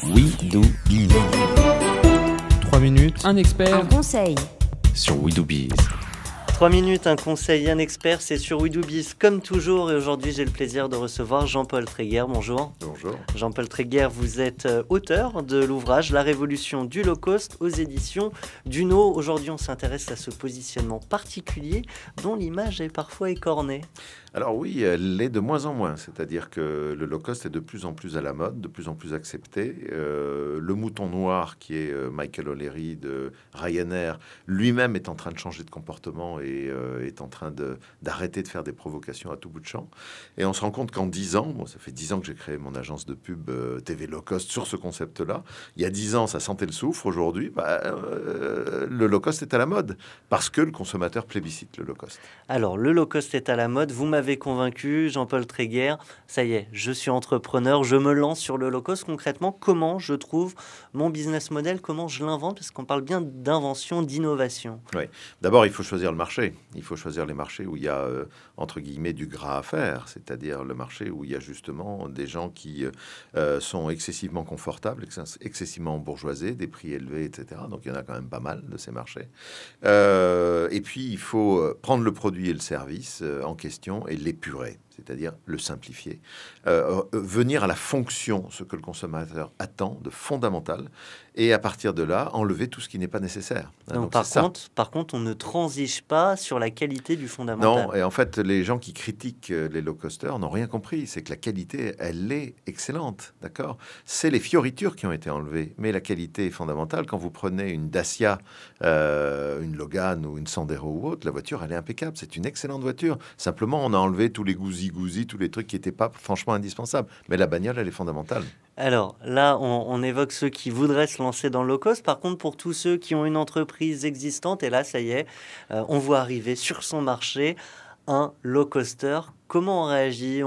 We Do Biz. 3 minutes Un expert. Un conseil. sur We Do Biz. 3 minutes, un conseil, un expert, c'est sur We Do Biz comme toujours. Et aujourd'hui, j'ai le plaisir de recevoir Jean-Paul Tréguer. Bonjour. Bonjour. Jean-Paul Tréguer, vous êtes auteur de l'ouvrage La révolution du low-cost aux éditions Duno. Aujourd'hui, on s'intéresse à ce positionnement particulier dont l'image est parfois écornée. Alors oui, elle l'est de moins en moins. C'est-à-dire que le low-cost est de plus en plus à la mode, de plus en plus accepté. Le mouton noir, qui est Michael O'Leary de Ryanair, lui-même est en train de changer de comportement et est en train d'arrêter de faire des provocations à tout bout de champ. Et on se rend compte qu'en 10 ans, bon, ça fait 10 ans que j'ai créé mon agence de pub TV low-cost sur ce concept-là. Il y a 10 ans, ça sentait le soufre. Aujourd'hui, le low-cost est à la mode parce que le consommateur plébiscite le low-cost. Alors, le low-cost est à la mode. Vous m'avez convaincu, Jean-Paul Tréguer. Ça y est, je suis entrepreneur, je me lance sur le low-cost. Concrètement, comment je trouve mon business model, comment je l'invente? Parce qu'on parle bien d'invention, d'innovation. Oui. D'abord, il faut choisir le marché. Il faut choisir les marchés où il y a, entre guillemets, du gras à faire, c'est-à-dire le marché où il y a justement des gens qui sont excessivement confortables, excessivement bourgeoisés, des prix élevés, etc. Donc, il y en a quand même pas mal de ces marchés. Et puis, il faut prendre le produit et le service en question et l'épurer, c'est-à-dire le simplifier. Venir à la fonction, ce que le consommateur attend de fondamental, et à partir de là, enlever tout ce qui n'est pas nécessaire. Donc, par contre, on ne transige pas sur la qualité du fondamental. Non, et en fait, les gens qui critiquent les low-costers n'ont rien compris. C'est que la qualité, elle est excellente, d'accord? C'est les fioritures qui ont été enlevées, mais la qualité est fondamentale. Quand vous prenez une Dacia, une Logan ou une Sandero ou autre, la voiture, elle est impeccable. C'est une excellente voiture. Simplement, on a enlevé tous les gousi-gousi, tous les trucs qui n'étaient pas franchement indispensables. Mais la bagnole, elle est fondamentale. Alors là, on évoque ceux qui voudraient se lancer dans le low-cost. Par contre, pour tous ceux qui ont une entreprise existante, et là, ça y est, on voit arriver sur son marché un low-coster. Comment on réagit?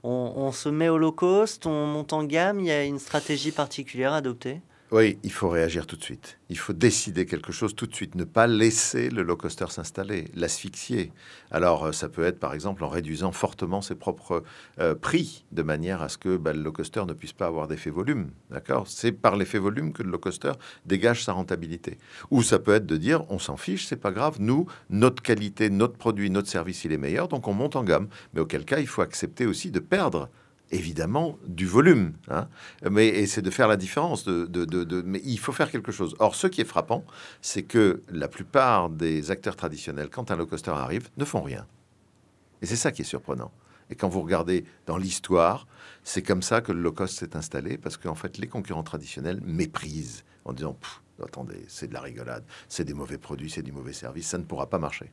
On se met au low-cost, on monte en gamme? Il y a une stratégie particulière à adopter? Oui, il faut réagir tout de suite. Il faut décider quelque chose tout de suite. Ne pas laisser le low-coster s'installer, l'asphyxier. Alors, ça peut être, par exemple, en réduisant fortement ses propres prix, de manière à ce que le low-coster ne puisse pas avoir d'effet volume. D'accord? C'est par l'effet volume que le low-coster dégage sa rentabilité. Ou ça peut être de dire, on s'en fiche, c'est pas grave. Nous, notre qualité, notre produit, notre service, il est meilleur, donc on monte en gamme. Mais auquel cas, il faut accepter aussi de perdre évidemment du volume, hein. Et c'est de faire la différence. Mais il faut faire quelque chose. Or, ce qui est frappant, c'est que la plupart des acteurs traditionnels, quand un low-coster arrive, ne font rien. Et c'est ça qui est surprenant. Et quand vous regardez dans l'histoire, c'est comme ça que le low-cost s'est installé, parce qu'en fait, les concurrents traditionnels méprisent en disant « Attendez, c'est de la rigolade, c'est des mauvais produits, c'est du mauvais service, ça ne pourra pas marcher. »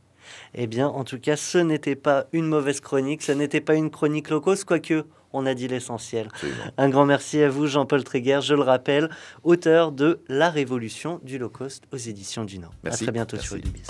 Eh bien, en tout cas, ce n'était pas une mauvaise chronique, ce n'était pas une chronique low-cost, quoique on a dit l'essentiel. Absolument. Un grand merci à vous, Jean-Paul Tréguer, je le rappelle, auteur de La révolution du low-cost aux éditions Duno. À Merci. très bientôt Merci. sur We Do Biz.